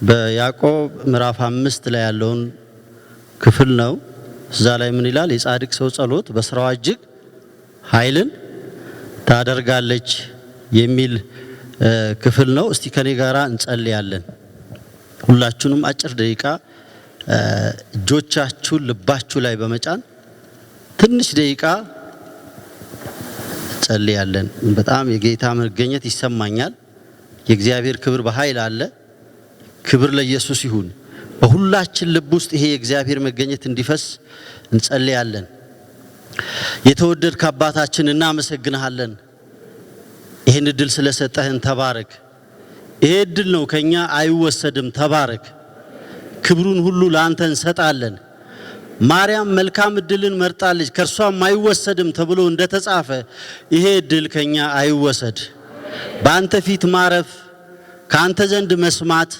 በያዕቆብ ምዕራፍ 5 ላይ ያለውን ክፍል ነው። እዛ ላይ ምን ይላል? የጻድቅ ሰው ጸሎት በስራዋ እጅግ ኃይልን ታደርጋለች የሚል ክፍል ነው። እስቲ ከኔ ጋራ እንጸልያለን። ሁላችሁንም አጭር ደቂቃ እጆቻችሁን ልባችሁ ላይ በመጫን ትንሽ ደቂቃ እንጸልያለን። በጣም የጌታ መገኘት ይሰማኛል። የእግዚአብሔር ክብር በኃይል አለ። ክብር ለኢየሱስ ይሁን። በሁላችን ልብ ውስጥ ይሄ የእግዚአብሔር መገኘት እንዲፈስ እንጸልያለን። የተወደድክ አባታችን እናመሰግንሃለን። ይሄን እድል ስለሰጠህን ተባረክ። ይሄ እድል ነው ከኛ አይወሰድም። ተባረክ። ክብሩን ሁሉ ላንተ እንሰጣለን። ማርያም መልካም እድልን መርጣለች ከርሷም አይወሰድም ተብሎ እንደተጻፈ ይሄ እድል ከኛ አይወሰድ። በአንተ ፊት ማረፍ፣ ካንተ ዘንድ መስማት፣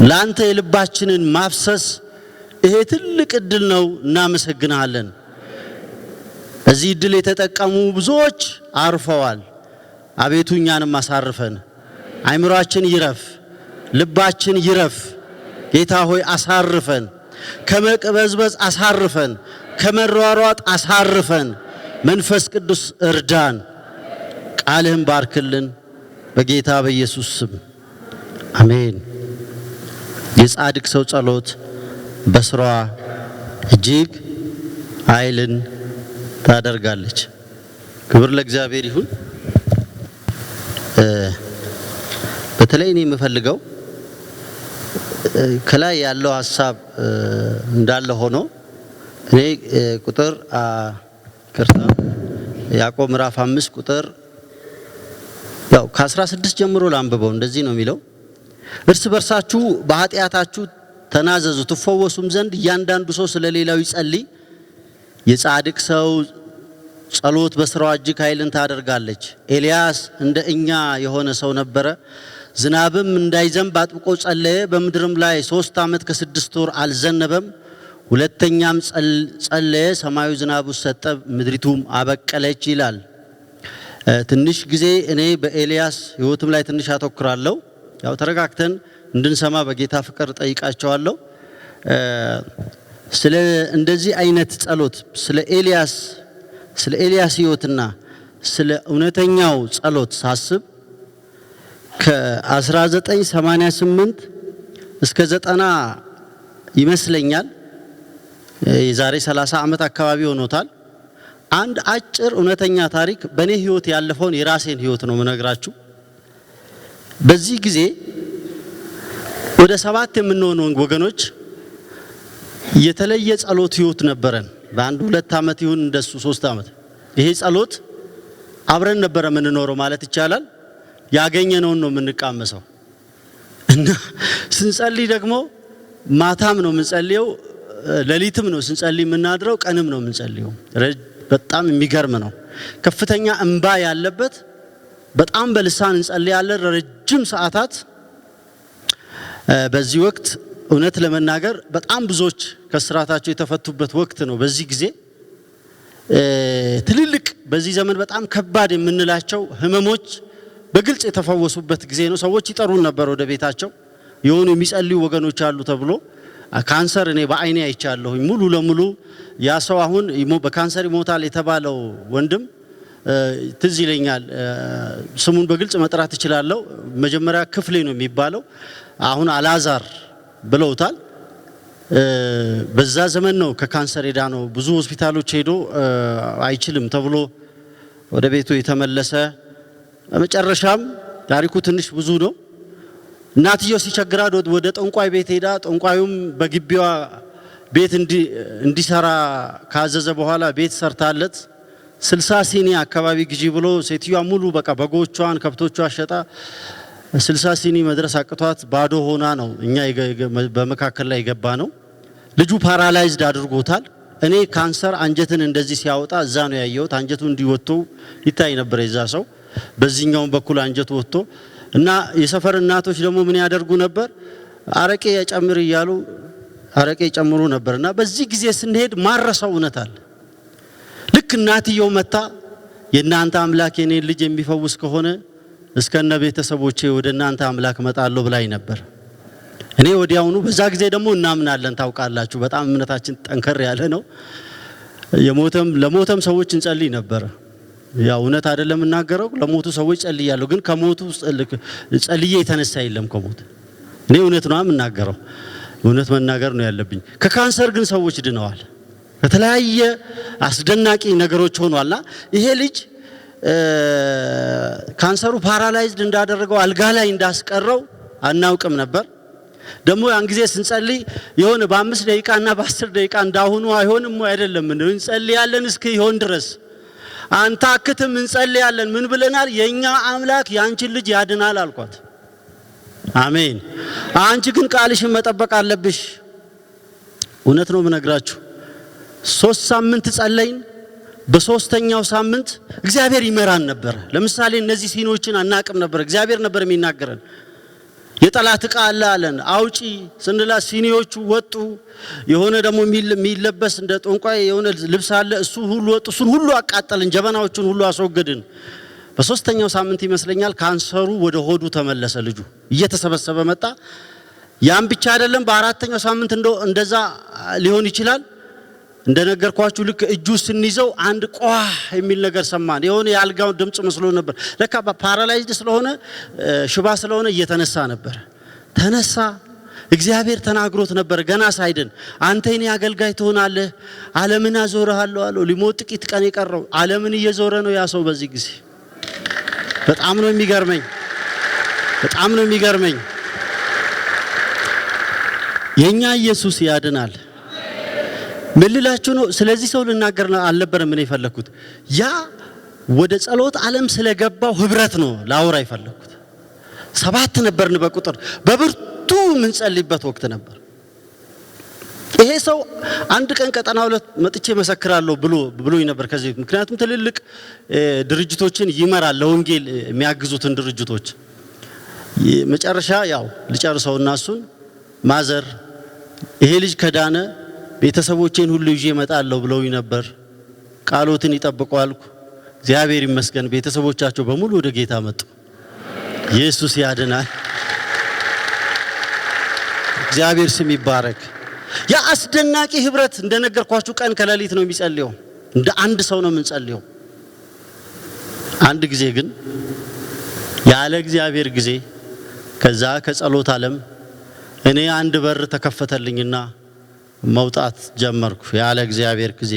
ላንተ የልባችንን ማፍሰስ ይሄ ትልቅ እድል ነው። እናመሰግናለን። በዚህ እድል የተጠቀሙ ብዙዎች አርፈዋል። አቤቱ እኛንም አሳርፈን። አይምሮአችን ይረፍ፣ ልባችን ይረፍ። ጌታ ሆይ አሳርፈን፣ ከመቅበዝበዝ አሳርፈን፣ ከመሯሯጥ አሳርፈን። መንፈስ ቅዱስ እርዳን። ቃልህን ባርክልን በጌታ በኢየሱስ ስም አሜን። የጻድቅ ሰው ጸሎት በስራዋ እጅግ ኃይልን ታደርጋለች። ክብር ለእግዚአብሔር ይሁን። በተለይ እኔ የምፈልገው ከላይ ያለው ሐሳብ እንዳለ ሆኖ እኔ ቁጥር ያዕቆብ ምዕራፍ 5 ቁጥር ያው ከ16 ጀምሮ ላንብበው። እንደዚህ ነው የሚለው፣ እርስ በርሳችሁ በኃጢአታችሁ ተናዘዙ ትፈወሱም ዘንድ እያንዳንዱ ሰው ስለሌላው ይጸልይ። የጻድቅ ሰው ጸሎት በስራዋ እጅግ ኃይልን ታደርጋለች። ኤልያስ እንደ እኛ የሆነ ሰው ነበረ። ዝናብም እንዳይዘንብ አጥብቆ ጸለየ። በምድርም ላይ 3 ዓመት ከ6 ወር አልዘነበም። ሁለተኛም ጸለየ፣ ሰማዩ ዝናቡ ሰጠ፣ ምድሪቱም አበቀለች ይላል። ትንሽ ጊዜ እኔ በኤልያስ ሕይወትም ላይ ትንሽ አተኩራለሁ። ያው ተረጋግተን እንድንሰማ በጌታ ፍቅር ጠይቃቸዋለሁ። ስለ እንደዚህ አይነት ጸሎት ስለ ኤልያስ ሕይወትና ስለ እውነተኛው ጸሎት ሳስብ ከ1988 እስከ 90 ይመስለኛል የዛሬ 30 ዓመት አካባቢ ሆኖታል። አንድ አጭር እውነተኛ ታሪክ በኔ ሕይወት ያለፈውን የራሴን ሕይወት ነው መነግራችሁ። በዚህ ጊዜ ወደ 7 የምንሆኑ ወገኖች የተለየ ጸሎት ሕይወት ነበረን። በአንድ 2 ዓመት ይሁን እንደሱ 3 ዓመት ይሄ ጸሎት አብረን ነበረ የምንኖረው ማለት ይቻላል። ያገኘነውን ነው የምንቃመሰው እና ስንጸልይ ደግሞ ማታም ነው የምንጸልየው፣ ሌሊትም ነው ስንጸልይ የምናድረው፣ ቀንም ነው የምንጸልየው። በጣም የሚገርም ነው። ከፍተኛ እንባ ያለበት በጣም በልሳን እንጸልያለን ረጅም ሰዓታት። በዚህ ወቅት እውነት ለመናገር በጣም ብዙዎች ከስራታቸው የተፈቱበት ወቅት ነው። በዚህ ጊዜ ትልልቅ በዚህ ዘመን በጣም ከባድ የምንላቸው ህመሞች በግልጽ የተፈወሱበት ጊዜ ነው። ሰዎች ይጠሩን ነበር ወደ ቤታቸው የሆኑ የሚጸልዩ ወገኖች አሉ ተብሎ። ካንሰር እኔ በአይኔ አይቻለሁኝ ሙሉ ለሙሉ። ያ ሰው አሁን በካንሰር ይሞታል የተባለው ወንድም ትዝ ይለኛል። ስሙን በግልጽ መጥራት እችላለሁ። መጀመሪያ ክፍሌ ነው የሚባለው፣ አሁን አላዛር ብለውታል። በዛ ዘመን ነው ከካንሰር ሄዳ ነው ብዙ ሆስፒታሎች ሄዶ አይችልም ተብሎ ወደ ቤቱ የተመለሰ። በመጨረሻም ታሪኩ ትንሽ ብዙ ነው። እናትየው ሲቸግራት ወደ ጠንቋይ ቤት ሄዳ ጠንቋዩም በግቢዋ ቤት እንዲሰራ ካዘዘ በኋላ ቤት ሰርታለት 60 ሲኒ አካባቢ ግዢ ብሎ ሴትዮዋ ሙሉ በቃ በጎቿን ከብቶቿን ሸጣ 60 ሲኒ መድረስ አቅቷት ባዶ ሆና ነው እኛ በመካከል ላይ ገባ ነው። ልጁ ፓራላይዝድ አድርጎታል። እኔ ካንሰር አንጀትን እንደዚህ ሲያወጣ እዛ ነው ያየሁት። አንጀቱ እንዲወጥቶ ይታይ ነበር የዛ ሰው። በዚህኛው በኩል አንጀቱ ወጥቶ እና የሰፈር እናቶች ደግሞ ምን ያደርጉ ነበር? አረቄ ያጨምር ይያሉ አረቄ ጨምሩ ነበርና በዚህ ጊዜ ስንሄድ ማረሳው እውነት አለ። ልክ እናትየው መታ የናንተ አምላክ የኔ ልጅ የሚፈውስ ከሆነ እስከነ ቤተሰቦቼ ወደ እናንተ አምላክ መጣለሁ ብላይ ነበር። እኔ ወዲያውኑ በዛ ጊዜ ደግሞ እናምናለን ታውቃላችሁ፣ በጣም እምነታችን ጠንከር ያለ ነው። ለሞተም ሰዎች እንጸልይ ነበር። ያው እውነት አይደለም እናገረው፣ ለሞቱ ሰዎች ጸልያለሁ፣ ግን ከሞቱ ጸልዬ የተነሳ የለም ከሞት። እኔ እውነት ነው የምናገረው፣ እውነት መናገር ነው ያለብኝ። ከካንሰር ግን ሰዎች ድነዋል። ከተለያየ አስደናቂ ነገሮች ሆኗልና ይሄ ልጅ ካንሰሩ ፓራላይዝድ እንዳደረገው አልጋ ላይ እንዳስቀረው አናውቅም ነበር። ደግሞ ያን ጊዜ ስንጸልይ የሆነ በ5 ደቂቃና በ10 ደቂቃ እንዳሁኑ አይሆንም አይደለም ምን እንጸልያለን እስከ ይሆን ድረስ አንተ አክተም እንጸልያለን። ምን ብለናል? የኛ አምላክ ያንቺን ልጅ ያድናል አልኳት። አሜን። አንቺ ግን ቃልሽን መጠበቅ አለብሽ። እውነት ነው ምነግራችሁ። 3 ሳምንት ጸለይን። በሶስተኛው ሳምንት እግዚአብሔር ይመራን ነበር። ለምሳሌ እነዚህ ሲኖችን አናቅም ነበር፣ እግዚአብሔር ነበር የሚናገረን። የጠላት ዕቃ አለ አለን አውጪ ስንላ ሲኒዎቹ ወጡ። የሆነ ደግሞ የሚለበስ እንደ ጦንቋይ የሆነ ልብስ አለ፣ እሱ ሁሉ ወጡ። እሱን ሁሉ አቃጠልን፣ ጀበናዎቹን ሁሉ አስወገድን። በሶስተኛው ሳምንት ይመስለኛል ካንሰሩ ወደ ሆዱ ተመለሰ። ልጁ እየተሰበሰበ መጣ። ያን ብቻ አይደለም፣ በአራተኛው ሳምንት እንደዛ ሊሆን ይችላል። እንደነገርኳችሁ ልክ እጁ ስንይዘው አንድ ቋ የሚል ነገር ሰማን። የሆነ የአልጋው ድምጽ መስሎ ነበር። ለካ ፓራላይዝድ ስለሆነ ሽባ ስለሆነ እየተነሳ ነበር። ተነሳ። እግዚአብሔር ተናግሮት ነበር ገና ሳይድን። አንተ የኔ አገልጋይ ትሆናለህ፣ ዓለምን አዞርሃለሁ አለው። ሊሞት ጥቂት ቀን የቀረው ዓለምን እየዞረ ነው ያ ሰው በዚህ ጊዜ። በጣም ነው የሚገርመኝ፣ በጣም ነው የሚገርመኝ። የኛ ኢየሱስ ያድናል። ምን ልላችሁ ነው? ስለዚህ ሰው ልናገር አልነበረም ምን የፈለኩት፣ ያ ወደ ጸሎት ዓለም ስለገባው ህብረት ነው ላውራ የፈለኩት። 7 ነበርን በቁጥር በብርቱ ምን ጸልይበት ወቅት ነበር። ይሄ ሰው አንድ ቀን ቀጠና 2 መጥቼ መሰክራለሁ ብሎኝ ነበር ከዚህ። ምክንያቱም ትልልቅ ድርጅቶችን ይመራል፣ ለወንጌል የሚያግዙትን ድርጅቶች። መጨረሻ ያው ልጨርሰውና እሱን ማዘር ይሄ ልጅ ከዳነ ቤተሰቦቼን ሁሉ ይዤ እመጣለሁ ብለውኝ ነበር። ቃሎትን ይጠብቁ አልኩ። እግዚአብሔር ይመስገን ቤተሰቦቻቸው በሙሉ ወደ ጌታ መጡ። ኢየሱስ ያድናል። እግዚአብሔር ስም ይባረክ። ያ አስደናቂ ህብረት እንደነገርኳችሁ ቀን ከሌሊት ነው የሚጸልየው፣ እንደ አንድ ሰው ነው የምንጸልየው። አንድ ጊዜ ግን ያለ እግዚአብሔር ጊዜ ከዛ ከጸሎት ዓለም እኔ አንድ በር ተከፈተልኝና መውጣት ጀመርኩ። ያለ እግዚአብሔር ጊዜ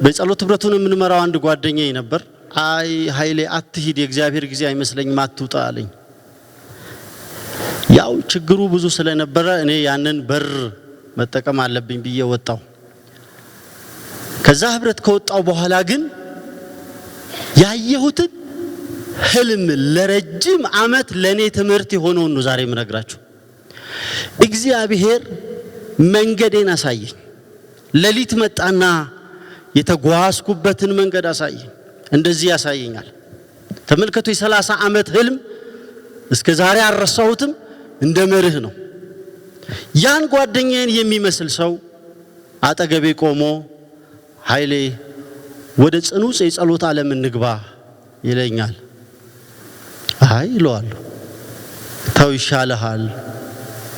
በጸሎት ህብረቱን የምንመራው አንድ ጓደኛዬ ነበር። አይ ኃይሌ አትሂድ፣ የእግዚአብሔር ጊዜ አይመስለኝም፣ አትውጣ አለኝ። ያው ችግሩ ብዙ ስለነበረ እኔ ያንን በር መጠቀም አለብኝ ብዬ ወጣው። ከዛ ህብረት ከወጣው በኋላ ግን ያየሁትን ህልም ለረጅም ዓመት ለኔ ትምህርት የሆነው ነው ዛሬ የምነግራችሁ። እግዚአብሔር መንገዴን አሳየኝ። ሌሊት መጣና የተጓዝኩበትን መንገድ አሳየኝ። እንደዚህ ያሳየኛል። ተመልከቱ፣ የ30 ዓመት ህልም እስከ ዛሬ አልረሳሁትም። እንደ መርህ ነው። ያን ጓደኛዬን የሚመስል ሰው አጠገቤ ቆሞ ኃይሌ ወደ ጽኑ የጸሎት ዓለም እንግባ ይለኛል። አይ እለዋለሁ፣ ተው ይሻልሃል፣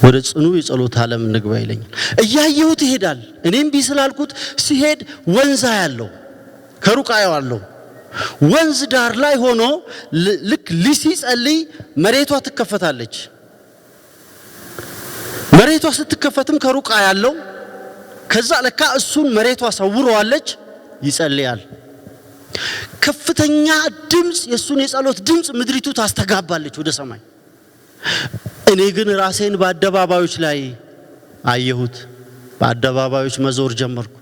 ወደ ጽኑ የጸሎት ዓለም እንግባ ይለኛል። እያየሁት ይሄዳል። እኔም ቢስላልኩት ሲሄድ ወንዝ ያለው ከሩቅ አየዋለሁ። ወንዝ ዳር ላይ ሆኖ ልክ ሲጸልይ መሬቷ ትከፈታለች። መሬቷ ስትከፈትም ከሩቅ ያለው ከዛ ለካ እሱን መሬቷ ሰውረዋለች፣ ይጸልያል። ከፍተኛ ድምጽ፣ የሱን የጸሎት ድምጽ ምድሪቱ ታስተጋባለች ወደ ሰማይ። እኔ ግን ራሴን በአደባባዮች ላይ አየሁት። በአደባባዮች መዞር ጀመርኩ።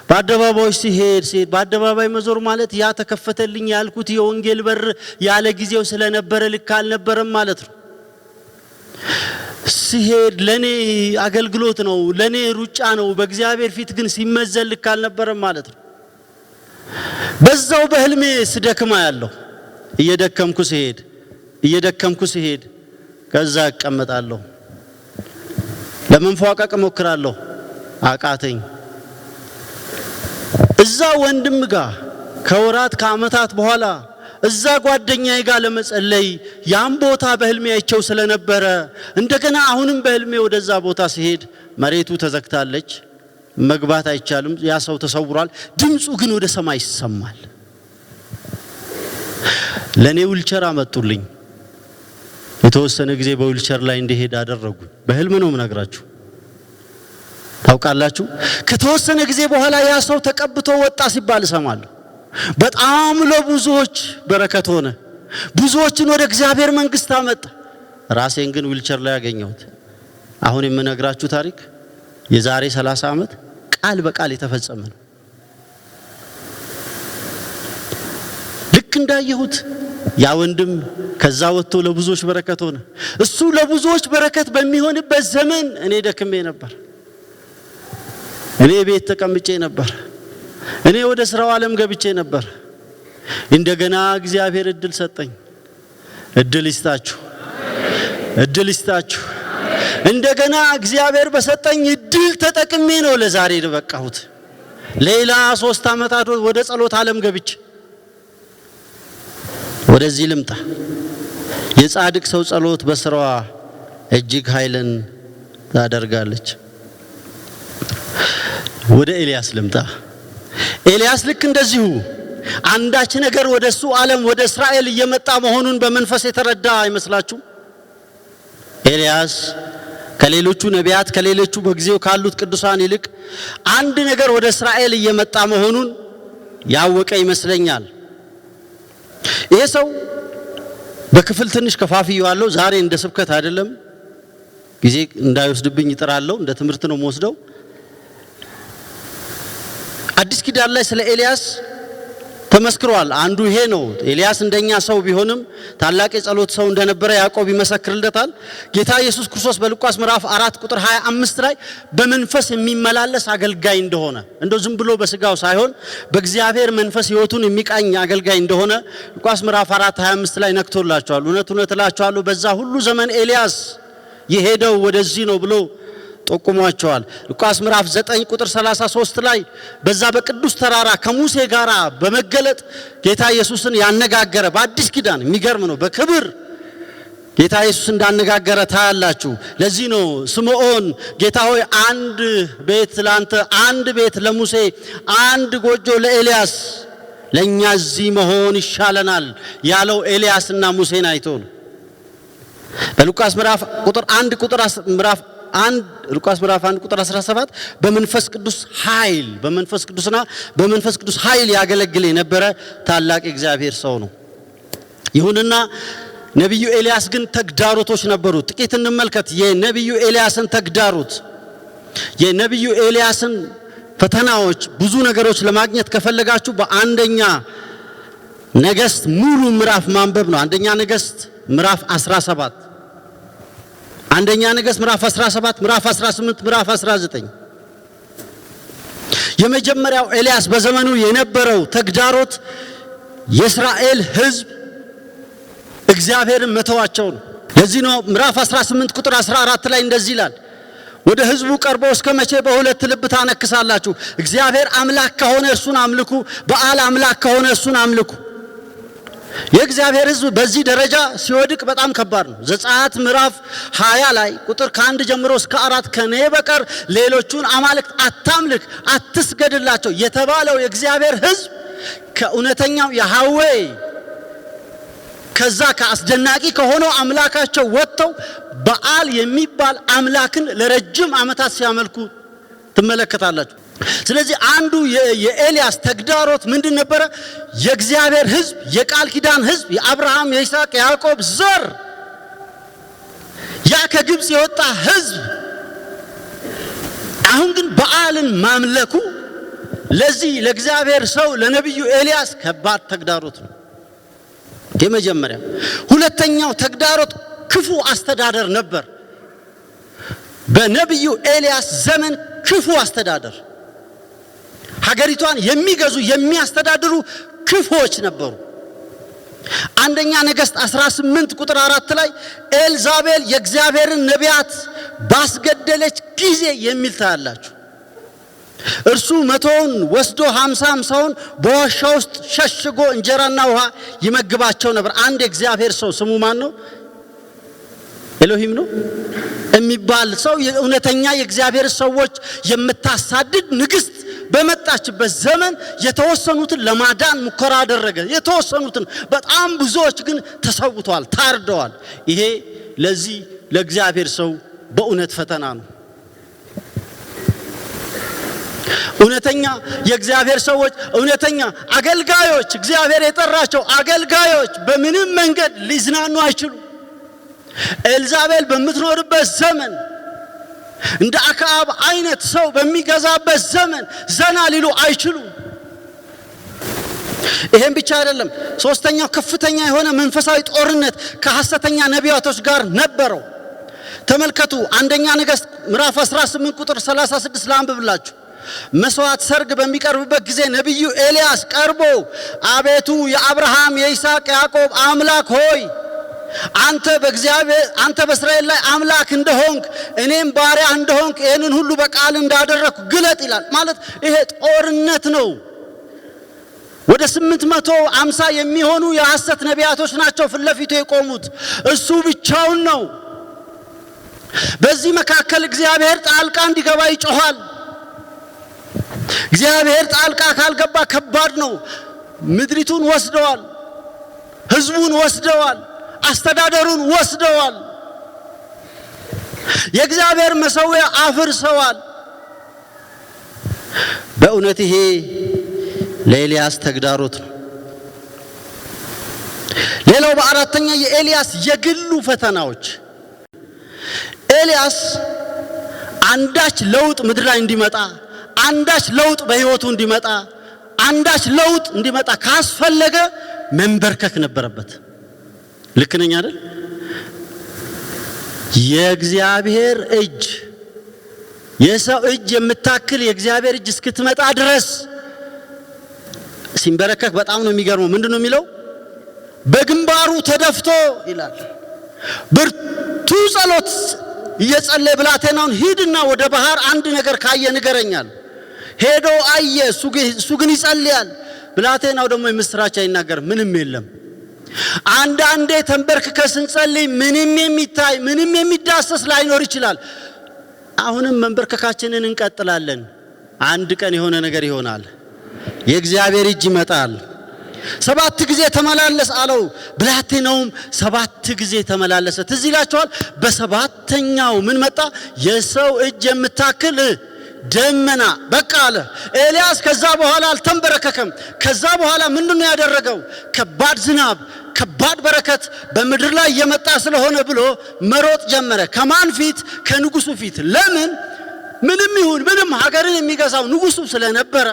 በአደባባዮች ሲሄድ በአደባባይ መዞር ማለት ያ ተከፈተልኝ ያልኩት የወንጌል በር ያለ ጊዜው ስለነበረ ልክ አልነበረም ማለት ነው። ሲሄድ ለኔ አገልግሎት ነው፣ ለኔ ሩጫ ነው። በእግዚአብሔር ፊት ግን ሲመዘል ልክ አልነበረም ማለት ነው። በዛው በህልሜ ስደክማ ያለው እየደከምኩ ሲሄድ ከዛ እቀመጣለሁ። ለመንፏቀቅ እሞክራለሁ፣ አቃተኝ። እዛ ወንድም ጋር ከወራት ከዓመታት በኋላ እዛ ጓደኛዬ ጋር ለመጸለይ ያን ቦታ በህልሜ አይቼው ስለነበረ እንደገና አሁንም በህልሜ ወደዛ ቦታ ሲሄድ መሬቱ ተዘግታለች፣ መግባት አይቻልም፣ ያ ሰው ተሰውሯል። ድምፁ ግን ወደ ሰማይ ይሰማል። ለኔ ዊልቸር አመጡልኝ። የተወሰነ ጊዜ በዊልቸር ላይ እንዲሄድ አደረጉ። በህልም ነው የምነግራችሁ። ታውቃላችሁ፣ ከተወሰነ ጊዜ በኋላ ያ ሰው ተቀብቶ ወጣ ሲባል እሰማለሁ። በጣም ለብዙዎች በረከት ሆነ። ብዙዎችን ወደ እግዚአብሔር መንግስት አመጣ። ራሴን ግን ዊልቸር ላይ ያገኘሁት። አሁን የምነግራችሁ ታሪክ የዛሬ 30 ዓመት ቃል በቃል የተፈጸመ ነው። ልክ እንዳየሁት ያ ወንድም ከዛ ወጥቶ ለብዙዎች በረከት ሆነ። እሱ ለብዙዎች በረከት በሚሆንበት ዘመን እኔ ደክሜ ነበር። እኔ ቤት ተቀምጬ ነበር። እኔ ወደ ስራው ዓለም ገብቼ ነበር። እንደገና እግዚአብሔር እድል ሰጠኝ። እድል ይስጣችሁ። እንደገና እግዚአብሔር በሰጠኝ እድል ተጠቅሜ ነው ለዛሬ የበቃሁት። ሌላ 3 ዓመታት ወደ ጸሎት ዓለም ገብቼ ወደዚህ ልምጣ። የጻድቅ ሰው ጸሎት በስራዋ እጅግ ኃይልን ታደርጋለች። ወደ ኤልያስ ልምጣ። ኤልያስ ልክ እንደዚሁ አንዳች ነገር ወደሱ ዓለም ወደ እስራኤል እየመጣ መሆኑን በመንፈስ የተረዳ አይመስላችሁ? ኤልያስ ከሌሎቹ ነቢያት ከሌሎቹ በጊዜው ካሉት ቅዱሳን ይልቅ አንድ ነገር ወደ እስራኤል እየመጣ መሆኑን ያወቀ ይመስለኛል። ይሄ ሰው በክፍል ትንሽ ከፋፍየዋለሁ። ዛሬ እንደ ስብከት አይደለም፣ ጊዜ እንዳይወስድብኝ ይጥራለሁ። እንደ ትምህርት ነው የምወስደው። አዲስ ኪዳን ላይ ስለ ኤልያስ ተመስክሯል። አንዱ ይሄ ነው። ኤልያስ እንደኛ ሰው ቢሆንም ታላቅ የጸሎት ሰው እንደነበረ ያዕቆብ ይመሰክርለታል። ጌታ ኢየሱስ ክርስቶስ በሉቃስ ምዕራፍ 4 ቁጥር 25 ላይ በመንፈስ የሚመላለስ አገልጋይ እንደሆነ፣ እንደው ዝም ብሎ በስጋው ሳይሆን በእግዚአብሔር መንፈስ ሕይወቱን የሚቃኝ አገልጋይ እንደሆነ ሉቃስ ምዕራፍ 4 25 ላይ ነክቶላቸዋል። እውነት እላቸዋለሁ በዛ ሁሉ ዘመን ኤልያስ የሄደው ወደዚህ ነው ብሎ ጠቁሟቸዋል። ሉቃስ ምዕራፍ 9 ቁጥር 33 ላይ በዛ በቅዱስ ተራራ ከሙሴ ጋር በመገለጥ ጌታ ኢየሱስን ያነጋገረ በአዲስ ኪዳን የሚገርም ነው። በክብር ጌታ ኢየሱስ እንዳነጋገረ ታያላችሁ። ለዚህ ነው ስምዖን ጌታ ሆይ አንድ ቤት ላንተ፣ አንድ ቤት ለሙሴ፣ አንድ ጎጆ ለኤልያስ፣ ለኛ እዚህ መሆን ይሻለናል ያለው ኤልያስና ሙሴን አይቶ ነው። በሉቃስ ምዕራፍ ቁጥር 1 ቁጥር ምዕራፍ ሉቃስ ምዕራፍ 1 ቁጥር 17 በመንፈስ ቅዱስ ኃይል ያገለግል የነበረ ታላቅ እግዚአብሔር ሰው ነው። ይሁንና ነብዩ ኤልያስ ግን ተግዳሮቶች ነበሩት። ጥቂት እንመልከት የነብዩ ኤልያስን ተግዳሮት። የነብዩ ኤልያስን ፈተናዎች፣ ብዙ ነገሮች ለማግኘት ከፈለጋችሁ በአንደኛ ነገሥት ሙሉ ምዕራፍ ማንበብ ነው። አንደኛ ነገሥት ምዕራፍ 17፣ አንደኛ ነገሥት ምዕራፍ 17፣ ምዕራፍ 18፣ ምዕራፍ 19። የመጀመሪያው ኤልያስ በዘመኑ የነበረው ተግዳሮት የእስራኤል ሕዝብ እግዚአብሔርን መተዋቸው ነው። ለዚህ ነው ምዕራፍ 18 ቁጥር 14 ላይ እንደዚህ ይላል፣ ወደ ሕዝቡ ቀርቦ እስከ መቼ በሁለት ልብ ታነክሳላችሁ? እግዚአብሔር አምላክ ከሆነ እርሱን አምልኩ፣ በዓል አምላክ ከሆነ እርሱን አምልኩ። የእግዚአብሔር ሕዝብ በዚህ ደረጃ ሲወድቅ በጣም ከባድ ነው። ዘጸአት ምዕራፍ 20 ላይ ቁጥር ከ1 ጀምሮ እስከ 4 ከኔ በቀር ሌሎቹን አማልክት አታምልክ፣ አትስገድላቸው የተባለው የእግዚአብሔር ሕዝብ ከእውነተኛው ያህዌ ከዛ ከአስደናቂ ከሆነው አምላካቸው ወጥተው በዓል የሚባል አምላክን ለረጅም ዓመታት ሲያመልኩ ትመለከታላችሁ። ስለዚህ አንዱ የኤልያስ ተግዳሮት ምንድን ነበረ? የእግዚአብሔር ሕዝብ የቃል ኪዳን ሕዝብ የአብርሃም የይስሐቅ የያዕቆብ ዘር ያ ከግብፅ የወጣ ሕዝብ አሁን ግን በዓልን ማምለኩ ለዚህ ለእግዚአብሔር ሰው ለነብዩ ኤልያስ ከባድ ተግዳሮት ነው። የመጀመሪያ። ሁለተኛው ተግዳሮት ክፉ አስተዳደር ነበር። በነብዩ ኤልያስ ዘመን ክፉ አስተዳደር፣ ሀገሪቷን የሚገዙ የሚያስተዳድሩ ክፉዎች ነበሩ። አንደኛ ነገሥት 18 ቁጥር 4 ላይ ኤልዛቤል የእግዚአብሔርን ነቢያት ባስገደለች ጊዜ የሚል ታያላችሁ። እርሱ 100ውን ወስዶ 50ውን በዋሻ ውስጥ ሸሽጎ እንጀራና ውሃ ይመግባቸው ነበር። አንድ የእግዚአብሔር ሰው ስሙ ማን ነው? ኤሎሂም ነው የሚባል ሰው እውነተኛ የእግዚአብሔር ሰዎች የምታሳድድ ንግስት በመጣችበት ዘመን የተወሰኑትን ለማዳን ሙከራ አደረገ። የተወሰኑትን በጣም ብዙዎች ግን ተሰውተዋል፣ ታርደዋል። ይሄ ለዚህ ለእግዚአብሔር ሰው በእውነት ፈተና ነው። እውነተኛ የእግዚአብሔር ሰዎች፣ እውነተኛ አገልጋዮች፣ እግዚአብሔር የጠራቸው አገልጋዮች በምንም መንገድ ሊዝናኑ አይችሉም። ኤልዛቤል በምትኖርበት ዘመን እንደ አክዓብ አይነት ሰው በሚገዛበት ዘመን ዘና ሊሉ አይችሉም። ይሄን ብቻ አይደለም፣ ሶስተኛው ከፍተኛ የሆነ መንፈሳዊ ጦርነት ከሐሰተኛ ነቢያቶች ጋር ነበረው። ተመልከቱ አንደኛ ነገሥት ምዕራፍ 18 ቁጥር 36 ላንብብላችሁ። መስዋዕት ሰርግ በሚቀርብበት ጊዜ ነቢዩ ኤልያስ ቀርቦ አቤቱ የአብርሃም የይስሐቅ ያዕቆብ አምላክ ሆይ አንተ በእስራኤል ላይ አምላክ እንደሆንክ እኔም ባሪያ እንደሆንክ ይህንን ሁሉ በቃል እንዳደረኩ ግለጥ ይላል። ማለት ይሄ ጦርነት ነው። ወደ 850 የሚሆኑ የሐሰት ነቢያቶች ናቸው ፊት ለፊቱ የቆሙት። እሱ ብቻውን ነው። በዚህ መካከል እግዚአብሔር ጣልቃ እንዲገባ ይጮኻል። እግዚአብሔር ጣልቃ ካልገባ ከባድ ነው። ምድሪቱን ወስደዋል፣ ህዝቡን ወስደዋል፣ አስተዳደሩን ወስደዋል፣ የእግዚአብሔር መሠዊያ አፍርሰዋል። በእውነት ይሄ ለኤልያስ ተግዳሮት ነው። ሌላው በአራተኛ የኤልያስ የግሉ ፈተናዎች። ኤልያስ አንዳች ለውጥ ምድር ላይ እንዲመጣ፣ አንዳች ለውጥ በህይወቱ እንዲመጣ፣ አንዳች ለውጥ እንዲመጣ ካስፈለገ መንበርከክ ነበረበት። ልክ ነኝ አይደል? የእግዚአብሔር እጅ የሰው እጅ የምታክል የእግዚአብሔር እጅ እስክትመጣ ድረስ ሲንበረከክ በጣም ነው የሚገርመው። ምንድነው የሚለው? በግንባሩ ተደፍቶ ይላል። ብርቱ ጸሎት እየጸለየ ብላቴናውን ሂድና ወደ ባህር አንድ ነገር ካየ ንገረኛል። ሄዶ አየ። እሱ ግን ይጸልያል። ብላቴናው ደግሞ የምስራች አይናገር፣ ምንም የለም። አንዳንዴ ተንበርክከ ስንጸልይ ምንም የሚታይ ምንም የሚዳሰስ ላይኖር ይችላል። አሁንም መንበርከካችንን እንቀጥላለን። አንድ ቀን የሆነ ነገር ይሆናል። የእግዚአብሔር እጅ ይመጣል። 7 ጊዜ ተመላለስ አለው። ብላቴናውም 7 ጊዜ ተመላለሰ። ትዝ ይላችኋል። በሰባተኛው ምን መጣ? የሰው እጅ የምታክል ደመና በቃ አለ። ኤልያስ ከዛ በኋላ አልተንበረከከም። ከዛ በኋላ ምንድነው ያደረገው? ከባድ ዝናብ፣ ከባድ በረከት በምድር ላይ እየመጣ ስለሆነ ብሎ መሮጥ ጀመረ። ከማን ፊት? ከንጉሱ ፊት። ለምን? ምንም ይሁን ምንም ሀገርን የሚገዛው ንጉሱ ስለነበረ፣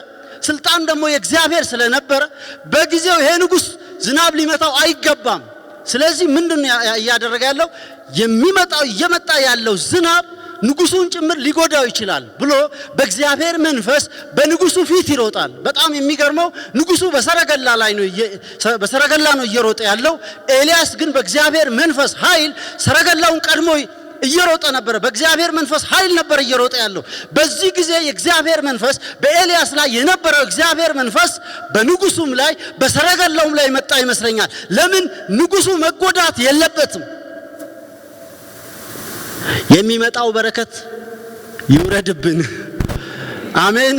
ስልጣን ደግሞ የእግዚአብሔር ስለነበረ በጊዜው ይሄ ንጉስ ዝናብ ሊመታው አይገባም። ስለዚህ ምንድነው ያደረገ ያለው? የሚመጣው እየመጣ ያለው ዝናብ ንጉሱን ጭምር ሊጎዳው ይችላል ብሎ በእግዚአብሔር መንፈስ በንጉሱ ፊት ይሮጣል። በጣም የሚገርመው ንጉሱ በሰረገላ ነው እየሮጠ ያለው። ኤልያስ ግን በእግዚአብሔር መንፈስ ኃይል ሰረገላውን ቀድሞ እየሮጠ ነበር። በእግዚአብሔር መንፈስ ኃይል ነበር እየሮጠ ያለው። በዚህ ጊዜ የእግዚአብሔር መንፈስ በኤልያስ ላይ የነበረው እግዚአብሔር መንፈስ በንጉሱም ላይ በሰረገላውም ላይ መጣ ይመስለኛል። ለምን? ንጉሱ መጎዳት የለበትም። የሚመጣው በረከት ይውረድብን። አሜን።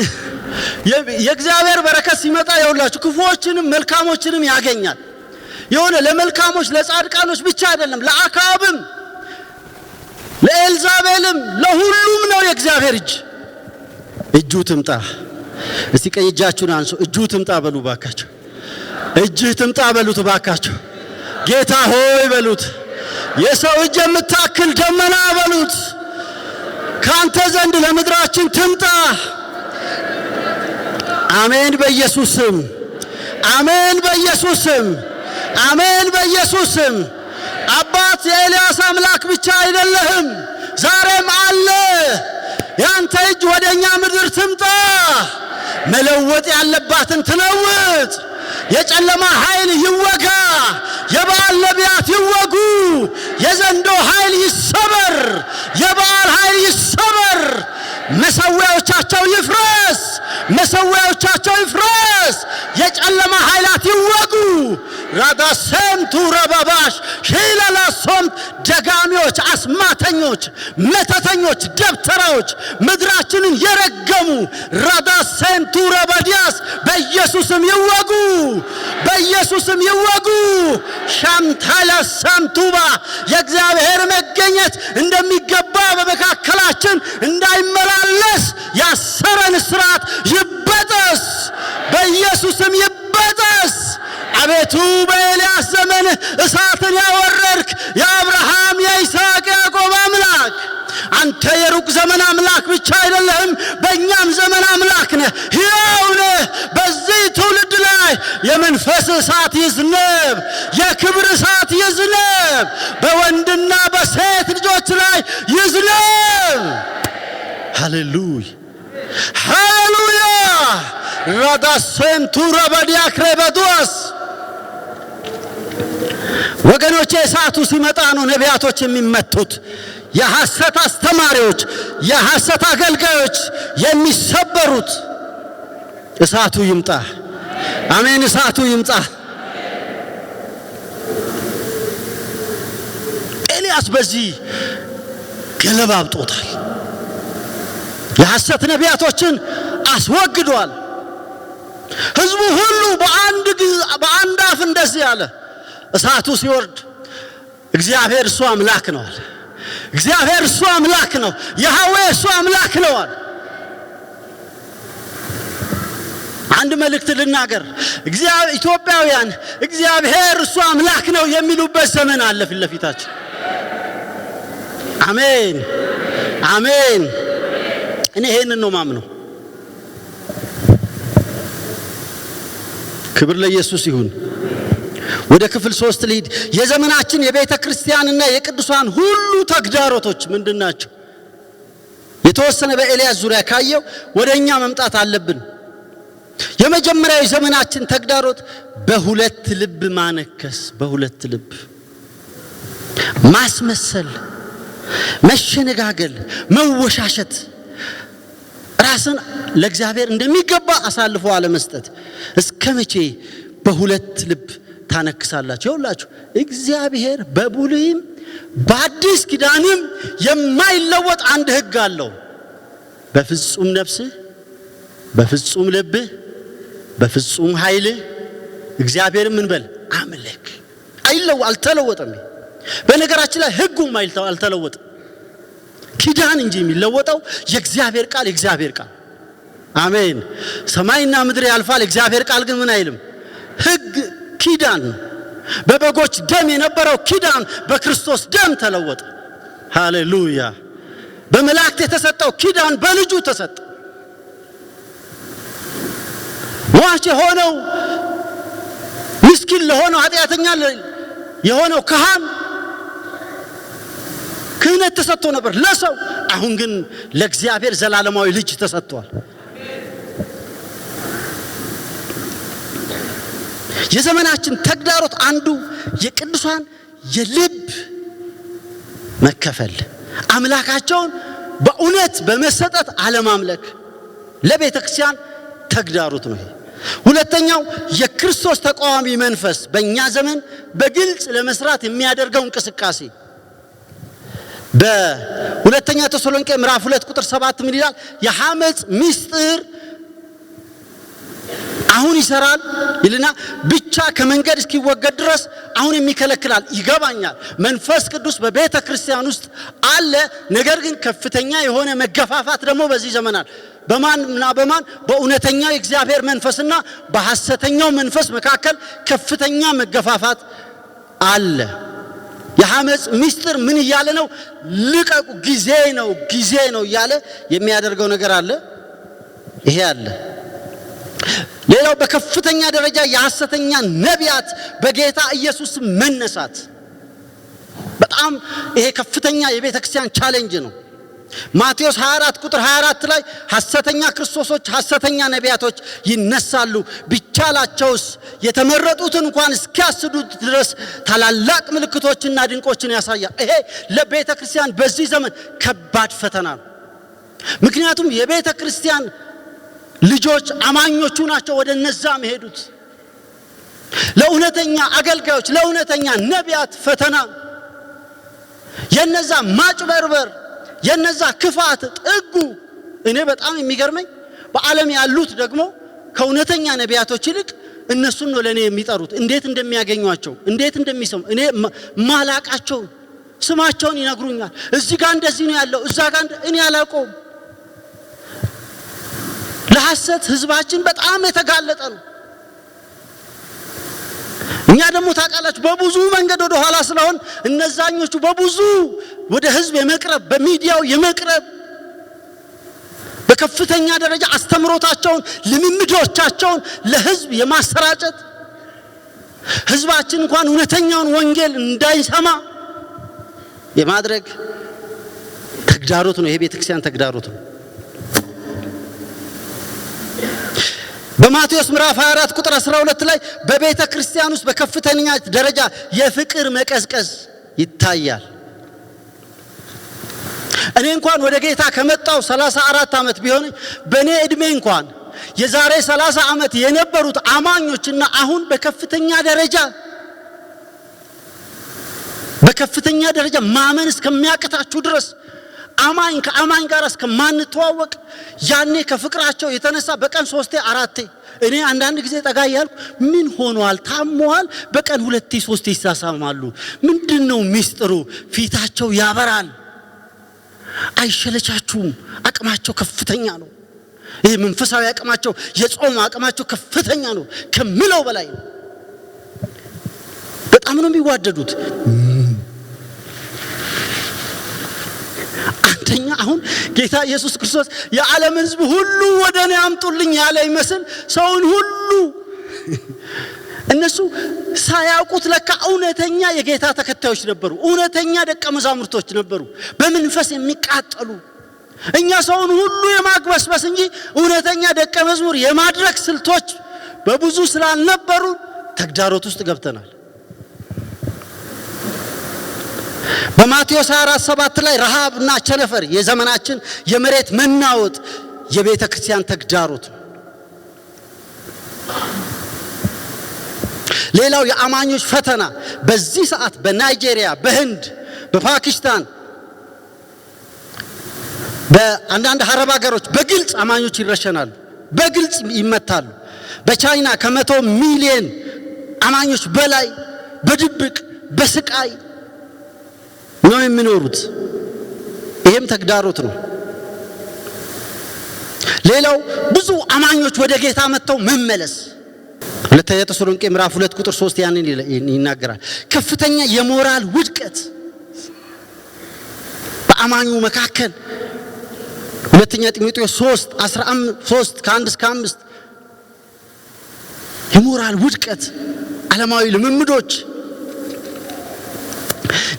የእግዚአብሔር በረከት ሲመጣ ይውላችሁ ክፉዎችንም መልካሞችንም ያገኛል። የሆነ ለመልካሞች ለጻድቃኖች ብቻ አይደለም፣ ለአክዓብም ለኤልዛቤልም ለሁሉም ነው የእግዚአብሔር እጁ ትምጣ። እስቲ ቀኝ እጃችሁን አንሱ። እጁ ትምጣ በሉ ባካችሁ። እጅህ ትምጣ በሉት ባካችሁ። ጌታ ሆይ በሉት። የሰው እጅ የምታክል ደመና በሉት ካንተ ዘንድ ለምድራችን ትምጣ። አሜን በኢየሱስ ስም፣ አሜን በኢየሱስ ስም፣ አሜን በኢየሱስ ስም። አባት የኤልያስ አምላክ ብቻ አይደለህም፣ ዛሬም አለ። ያንተ እጅ ወደኛ ምድር ትምጣ። መለወጥ ያለባትን ትለውጥ። የጨለማ ኃይል ይወጋ። የዘንዶ ኃይል ይሰበር፣ የበዓል ኃይል ይሰበር፣ መሰዊያዎቻቸው ይፍረስ፣ መሰዊያዎቻቸው ይፍረስ፣ የጨለማ ኃይላት ይወጉ። ራዳሰምቱ ረባባሽ ሺላላሶም ደጋሚዎች፣ አስማተኞች፣ መተተኞች፣ ደብተራዎች ምድራችንን የረገሙ ራዳሰምቱ ረባዲያስ በኢየሱስም ይወጉ፣ በኢየሱስም ይወጉ። ሻምታላ ሳምቱባ የእግዚአብሔር መገኘት እንደሚገባ በመካከላችን እንዳይመላለስ ያሰረን እስራት ይበጠስ፣ በኢየሱስም ይበጠስ። አቤቱ በኤልያስ ዘመን እሳትን ያወረድክ የአብርሃም የይስሐቅ ያዕቆብ አምላክ አንተ የሩቅ ዘመን አምላክ ብቻ አይደለህም፣ በእኛም ዘመን አምላክ ነህ፣ ሕያው ነህ። በዚህ ትውልድ ላይ የመንፈስ እሳት ይዝነብ፣ የክብር እሳት ይዝነብ፣ በወንድና በሴት ልጆች ላይ ይዝነብ። ሃሌሉያ ሃሌሉያ። ራዳሰምቱ ረባዲያ ክሬበዶስ ወገኖቼ፣ እሳቱ ሲመጣ ነው ነቢያቶች የሚመቱት። የሐሰት አስተማሪዎች፣ የሐሰት አገልጋዮች የሚሰበሩት። እሳቱ ይምጣ። አሜን። እሳቱ ይምጣ። ኤልያስ በዚህ ገለባብጦታል። የሐሰት ነቢያቶችን አስወግዷል። ሕዝቡ ሁሉ በአንድ አፍ እንደዚህ አለ። እሳቱ ሲወርድ እግዚአብሔር እሱ አምላክ ነው አለ። እግዚአብሔር እሱ አምላክ ነው፣ ያህዌ እሱ አምላክ ነው አለ። አንድ መልእክት ልናገር። ኢትዮጵያውያን እግዚአብሔር እሱ አምላክ ነው የሚሉበት ዘመን አለ ፊት ለፊታችን። አሜን አሜን። እኔ ይሄንን ነው ማምነው። ክብር ለኢየሱስ ይሁን። ወደ ክፍል 3 ልሂድ። የዘመናችን የቤተ ክርስቲያንና የቅዱሳን ሁሉ ተግዳሮቶች ምንድናቸው? የተወሰነ በኤልያስ ዙሪያ ካየው ወደኛ መምጣት አለብን። የመጀመሪያው የዘመናችን ተግዳሮት በሁለት ልብ ማነከስ፣ በሁለት ልብ ማስመሰል፣ መሸነጋገል፣ መወሻሸት፣ ራስን ለእግዚአብሔር እንደሚገባ አሳልፎ አለመስጠት። እስከ መቼ በሁለት ልብ ታነክሳላችሁ? ይኸውላችሁ እግዚአብሔር በብሉይም በአዲስ ኪዳንም የማይለወጥ አንድ ሕግ አለው። በፍጹም ነፍስህ፣ በፍጹም ልብህ፣ በፍጹም ኃይልህ እግዚአብሔር ምን በል አምልክ። አልተለወጠም። በነገራችን ላይ ሕጉም አልተለወጠም። ኪዳን እንጂ የሚለወጠው የእግዚአብሔር ቃል፣ የእግዚአብሔር ቃል። አሜን። ሰማይና ምድር ያልፋል፣ የእግዚአብሔር ቃል ግን ምን አይልም። ሕግ ኪዳን ነው። በበጎች ደም የነበረው ኪዳን በክርስቶስ ደም ተለወጠ። ሃሌሉያ። በመላእክት የተሰጠው ኪዳን በልጁ ተሰጠ። ሟች የሆነው ምስኪን ለሆነው ኃጢአተኛ የሆነው ካህን ክህነት ተሰጥቶ ነበር ለሰው። አሁን ግን ለእግዚአብሔር ዘላለማዊ ልጅ ተሰጥቷል። የዘመናችን ተግዳሮት አንዱ የቅዱሳን የልብ መከፈል፣ አምላካቸውን በእውነት በመሰጠት አለማምለክ ለቤተ ክርስቲያን ተግዳሮት ነው። ሁለተኛው የክርስቶስ ተቃዋሚ መንፈስ በእኛ ዘመን በግልጽ ለመስራት የሚያደርገው እንቅስቃሴ። በሁለተኛ ተሰሎንቄ ምዕራፍ 2 ቁጥር 7 ምን ይላል? የሐመጽ ምስጢር አሁን ይሰራል ይልና ብቻ ከመንገድ እስኪወገድ ድረስ አሁን የሚከለክላል። ይገባኛል። መንፈስ ቅዱስ በቤተ ክርስቲያን ውስጥ አለ። ነገር ግን ከፍተኛ የሆነ መገፋፋት ደግሞ በዚህ ዘመናል። በማንና በማን? በእውነተኛው የእግዚአብሔር መንፈስና በሐሰተኛው መንፈስ መካከል ከፍተኛ መገፋፋት አለ። የሐመጽ ምስጢር ምን እያለ ነው? ልቀቁ፣ ጊዜ ነው እያለ የሚያደርገው ነገር አለ። ይሄ አለ። ሌላው በከፍተኛ ደረጃ የሐሰተኛ ነቢያት በጌታ ኢየሱስ መነሳት። በጣም ይሄ ከፍተኛ የቤተ ክርስቲያን ቻሌንጅ ነው። ማቴዎስ 24 ቁጥር 24 ላይ ሐሰተኛ ክርስቶሶች ሐሰተኛ ነቢያቶች ይነሳሉ ቢቻላቸውስ የተመረጡትን እንኳን እስኪያስቱት ድረስ ታላላቅ ምልክቶችና ድንቆችን ያሳያል። ይሄ ለቤተ ክርስቲያን በዚህ ዘመን ከባድ ፈተና ነው። ምክንያቱም የቤተ ክርስቲያን ልጆች አማኞቹ ናቸው ወደ እነዛ መሄዱት። ለእውነተኛ አገልጋዮች ለእውነተኛ ነቢያት ፈተና የነዛ ማጭበርበር የነዛ ክፋት ጥጉ። እኔ በጣም የሚገርመኝ በዓለም ያሉት ደግሞ ከእውነተኛ ነቢያቶች ይልቅ እነሱን ነው ለኔ የሚጠሩት። እንዴት እንደሚያገኙአቸው እንዴት እንደሚሰሙ እኔ ማላቃቸው ስማቸውን ይነግሩኛል። እዚህ ጋር እንደዚህ ነው ያለው እዛ ጋር እኔ አላውቀውም። ለሐሰት ህዝባችን በጣም የተጋለጠ ነው። እኛ ደግሞ ታውቃላችሁ በብዙ መንገድ ወደ ኋላ ስለሆን እነዛኞቹ በብዙ ወደ ህዝብ የመቅረብ በሚዲያው የመቅረብ በከፍተኛ ደረጃ አስተምሮታቸውን ልምምዶቻቸውን ለህዝብ የማሰራጨት ህዝባችን እንኳን እውነተኛውን ወንጌል እንዳይሰማ የማድረግ ተግዳሮት ነው። ይሄ ቤተክርስቲያን ተግዳሮት ነው። በማቴዎስ ምዕራፍ 24 ቁጥር 12 ላይ በቤተ ክርስቲያን ውስጥ በከፍተኛ ደረጃ የፍቅር መቀዝቀዝ ይታያል። እኔ እንኳን ወደ ጌታ ከመጣው 34 ዓመት ቢሆን በኔ እድሜ እንኳን የዛሬ 30 ዓመት የነበሩት አማኞችና አሁን በከፍተኛ ደረጃ ማመን እስከሚያቅታችሁ ድረስ አማኝ ከአማኝ ጋር እስከማንተዋወቅ ያኔ ከፍቅራቸው የተነሳ በቀን 3 4 እኔ አንዳንድ ጊዜ ጠጋ ያልኩ ምን ሆኗል ታሟል በቀን 2 3 ይሳሳማሉ ምንድነው ሚስጥሩ? ፊታቸው ያበራል አይሸለቻችሁም። አቅማቸው ከፍተኛ ነው። ይሄ መንፈሳዊ አቅማቸው የጾም አቅማቸው ከፍተኛ ነው ከምለው በላይ ነው። በጣም ነው የሚዋደዱት። አንተኛ አሁን ጌታ ኢየሱስ ክርስቶስ የዓለም ሕዝብ ሁሉ ወደኔ አምጡልኝ ያለ ይመስል ሰውን ሁሉ እነሱ ሳያውቁት ለካ እውነተኛ የጌታ ተከታዮች ነበሩ። እውነተኛ ደቀ መዛሙርቶች ነበሩ በመንፈስ የሚቃጠሉ። እኛ ሰውን ሁሉ የማግበስበስ እንጂ እውነተኛ ደቀ መዝሙር የማድረግ ስልቶች በብዙ ስላልነበሩ ተግዳሮት ውስጥ ገብተናል። በማቴዎስ 24:7 ላይ ረሃብና ቸነፈር የዘመናችን የመሬት መናወጥ የቤተ ክርስቲያን ተግዳሮት። ሌላው የአማኞች ፈተና በዚህ ሰዓት በናይጄሪያ፣ በህንድ፣ በፓኪስታን፣ በአንዳንድ አረብ ሀገሮች በግልጽ አማኞች ይረሸናሉ፣ በግልጽ ይመታሉ። በቻይና ከ100 ሚሊዮን አማኞች በላይ በድብቅ በስቃይ ነው የሚኖሩት። ይሄም ተግዳሮት ነው። ሌላው ብዙ አማኞች ወደ ጌታ መጥተው መመለስ ሁለተኛ ተሰሎንቄ ምዕራፍ 2 ቁጥር 3 ያንን ይናገራል። ከፍተኛ የሞራል ውድቀት በአማኙ መካከል ሁለተኛ ጢሞቴዎስ 3:13 ከ1 እስከ 5 የሞራል ውድቀት ዓለማዊ ልምምዶች።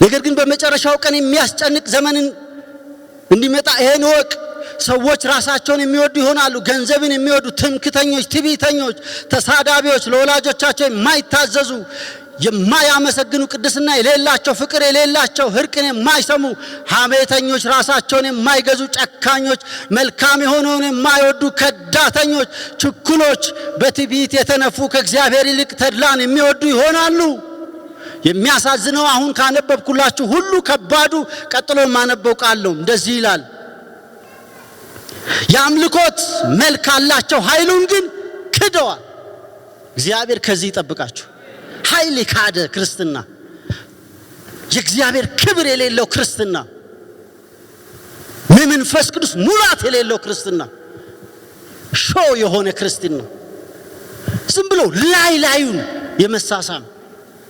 ነገር ግን በመጨረሻው ቀን የሚያስጨንቅ ዘመንን እንዲመጣ ይሄን ወቅ ሰዎች ራሳቸውን የሚወዱ ይሆናሉ፣ ገንዘብን የሚወዱ፣ ትምክተኞች፣ ትዕቢተኞች፣ ተሳዳቢዎች፣ ለወላጆቻቸው የማይታዘዙ፣ የማያመሰግኑ፣ ቅድስና የሌላቸው፣ ፍቅር የሌላቸው፣ እርቅን የማይሰሙ፣ ሐሜተኞች፣ ራሳቸውን የማይገዙ፣ ጨካኞች፣ መልካም የሆነውን የማይወዱ፣ ከዳተኞች፣ ችኩሎች፣ በትዕቢት የተነፉ፣ ከእግዚአብሔር ይልቅ ተድላን የሚወዱ ይሆናሉ። የሚያሳዝነው አሁን ካነበብኩላችሁ ሁሉ ከባዱ ቀጥሎ ማነበው ቃል ነው። እንደዚህ ይላል፣ የአምልኮት መልክ አላቸው፣ ኃይሉን ግን ክደዋል። እግዚአብሔር ከዚህ ይጠብቃችሁ። ኃይል የካደ ክርስትና፣ የእግዚአብሔር ክብር የሌለው ክርስትና፣ መንፈስ ቅዱስ ሙላት የሌለው ክርስትና፣ ሾው የሆነ ክርስትና፣ ዝም ብሎ ላዩን የመሳሳም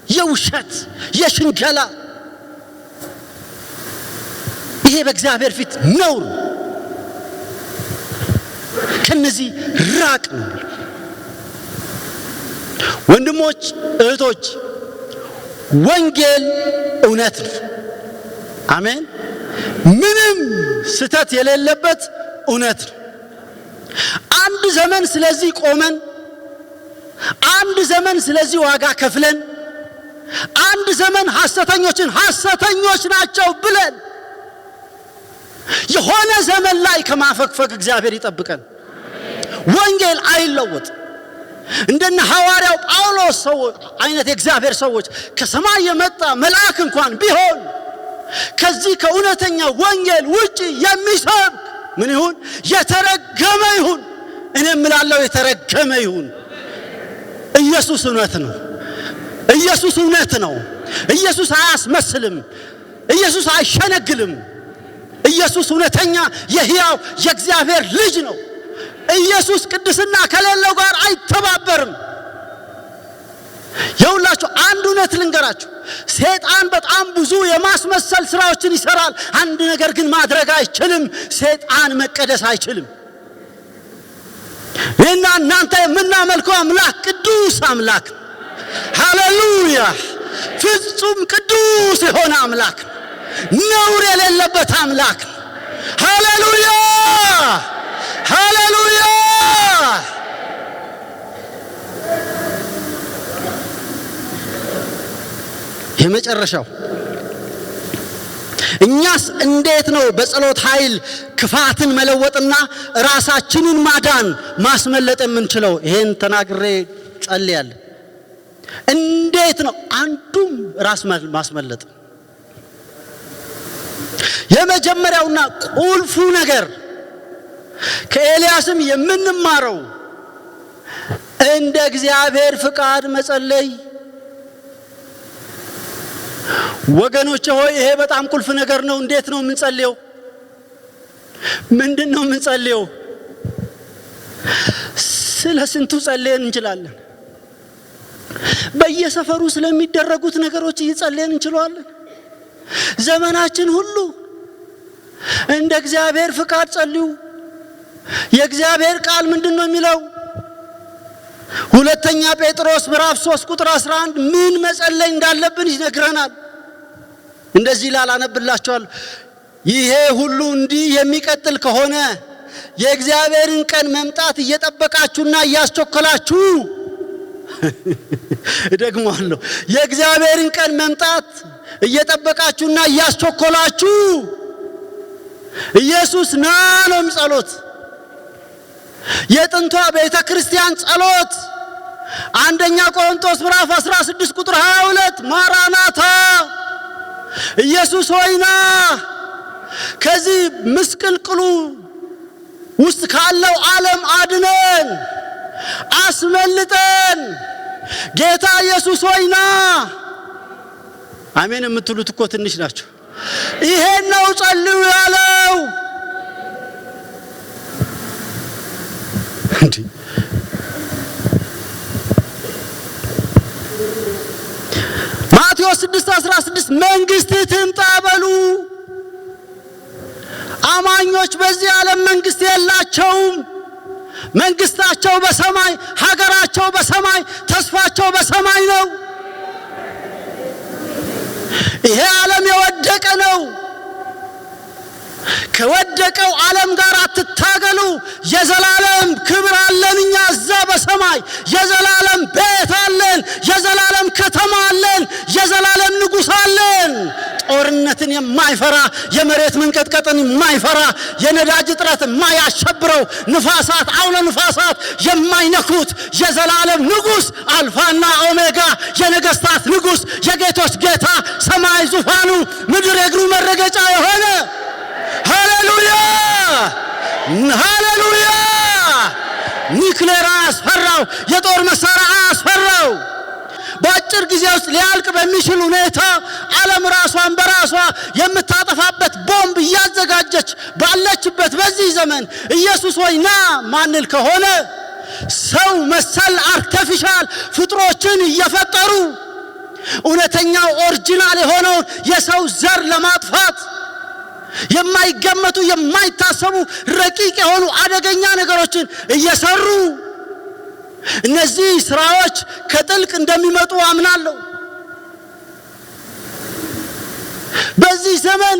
የውሸት የሽንገላ፣ ይሄ በእግዚአብሔር ፊት ነውር። ከነዚህ ራቅ ነው። ወንድሞች እህቶች፣ ወንጌል እውነት ነው። አሜን። ምንም ስተት የሌለበት እውነት ነው። አንድ ዘመን ስለዚህ ቆመን፣ አንድ ዘመን ስለዚህ ዋጋ ከፍለን፣ አንድ ዘመን ሐሰተኞችን ሐሰተኞች ናቸው ብለን የሆነ ዘመን ላይ ከማፈግፈግ እግዚአብሔር ይጠብቀን። ወንጌል አይለወጥ። እንደነ ሐዋርያው ጳውሎስ አይነት የእግዚአብሔር ሰዎች ከሰማይ የመጣ መልአክ እንኳን ቢሆን ከዚህ ከእውነተኛ ወንጌል ውጪ የሚሰብክ ምን ይሁን? የተረገመ ይሁን። እኔ እምላለሁ የተረገመ ይሁን። ኢየሱስ እውነት ነው። ኢየሱስ እውነት ነው። ኢየሱስ አያስመስልም። ኢየሱስ አይሸነግልም። ኢየሱስ እውነተኛ የሕያው የእግዚአብሔር ልጅ ነው። ኢየሱስ ቅድስና ከሌለው ጋር አይተባበርም። የሁላችሁ አንድ እውነት ልንገራችሁ። ሰይጣን በጣም ብዙ የማስመሰል ስራዎችን ይሰራል። አንድ ነገር ግን ማድረግ አይችልም። ሰይጣን መቀደስ አይችልም። እና እናንተ የምናመልከው አምላክ ቅዱስ አምላክ፣ ሃሌሉያ፣ ፍጹም ቅዱስ የሆነ አምላክ፣ ነውር የሌለበት አምላክ፣ ሃሌሉያ ሃሌሉያ። የመጨረሻው እኛስ እንዴት ነው በጸሎት ኃይል ክፋትን መለወጥና ራሳችንን ማዳን ማስመለጥ የምንችለው? ይሄን ተናግሬ ጸልያለሁ። እንዴት ነው? አንዱም ራስ ማስመለጥ የመጀመሪያውና ቁልፉ ነገር ከኤልያስም የምንማረው እንደ እግዚአብሔር ፍቃድ መጸለይ። ወገኖቼ ሆይ ይሄ በጣም ቁልፍ ነገር ነው። እንዴት ነው የምንጸልየው? ምንድነው የምንጸልየው? ስለ ስንቱ ጸልየን እንችላለን። በየሰፈሩ ስለሚደረጉት ነገሮች እየጸለየን እንችላለን። ዘመናችን ሁሉ እንደ እግዚአብሔር ፍቃድ ጸልዩ። የእግዚአብሔር ቃል ምንድነው የሚለው? ሁለተኛ ጴጥሮስ ምዕራፍ 3 ቁጥር 11 ምን መጸለይ እንዳለብን ይነግረናል። እንደዚህ ላላነብላችኋለሁ። ይሄ ሁሉ እንዲህ የሚቀጥል ከሆነ የእግዚአብሔርን ቀን መምጣት እየጠበቃችሁና እያስቸኮላችሁ ደግሞአለሁ፣ የእግዚአብሔርን ቀን መምጣት እየጠበቃችሁና እያስቸኮላችሁ ኢየሱስ ና ነው ጸሎት። የጥንቷ ቤተ ክርስቲያን ጸሎት አንደኛ ቆሮንቶስ ምዕራፍ 16 ቁጥር 22 ማራናታ ኢየሱስ ሆይ ና፣ ከዚህ ምስቅልቅሉ ውስጥ ካለው ዓለም አድነን፣ አስመልጠን፣ ጌታ ኢየሱስ ሆይ ና። አሜን የምትሉት እኮ ትንሽ ናቸው። ይሄን ነው ጸልዩ ያለው። ማቴዎስ 6:16 መንግሥትህ ትምጣ በሉ። አማኞች በዚህ ዓለም መንግሥት የላቸውም። መንግሥታቸው በሰማይ፣ ሀገራቸው በሰማይ፣ ተስፋቸው በሰማይ ነው። ይሄ ዓለም የወደቀ ነው። ከወደቀው ዓለም ጋር አትታገሉ። የዘላለም ክብር አለን እኛ እዛ በሰማይ። የዘላለም ቤት አለን፣ የዘላለም ከተማ አለን፣ የዘላለም ንጉሥ አለን። ጦርነትን የማይፈራ፣ የመሬት መንቀጥቀጥን የማይፈራ፣ የነዳጅ እጥረት የማያሸብረው፣ ንፋሳት አውሎ ንፋሳት የማይነኩት የዘላለም ንጉሥ፣ አልፋና ኦሜጋ፣ የነገሥታት ንጉሥ፣ የጌቶች ጌታ፣ ሰማይ ዙፋኑ፣ ምድር የእግሩ መረገጫ የሆነ ሃሌሉያ ሃሌሉያ። ኒክሌር አያስፈራው፣ የጦር መሳሪያ አያስፈራው። በአጭር ጊዜ ውስጥ ሊያልቅ በሚችል ሁኔታ ዓለም ራሷን በራሷ የምታጠፋበት ቦምብ እያዘጋጀች ባለችበት በዚህ ዘመን ኢየሱስ ሆይ ና ማንል ከሆነ ሰው መሰል አርቲፊሻል ፍጥሮችን እየፈጠሩ እውነተኛው ኦሪጂናል የሆነውን የሰው ዘር ለማጥፋት የማይገመቱ የማይታሰቡ ረቂቅ የሆኑ አደገኛ ነገሮችን እየሰሩ እነዚህ ስራዎች ከጥልቅ እንደሚመጡ አምናለሁ። በዚህ ዘመን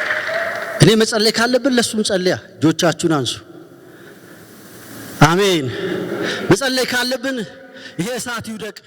እኔ መጸለይ ካለብን ለሱም ጸልያ እጆቻችሁን አንሱ። አሜን። መጸለይ ካለብን ይሄ እሳት ይውደቅ።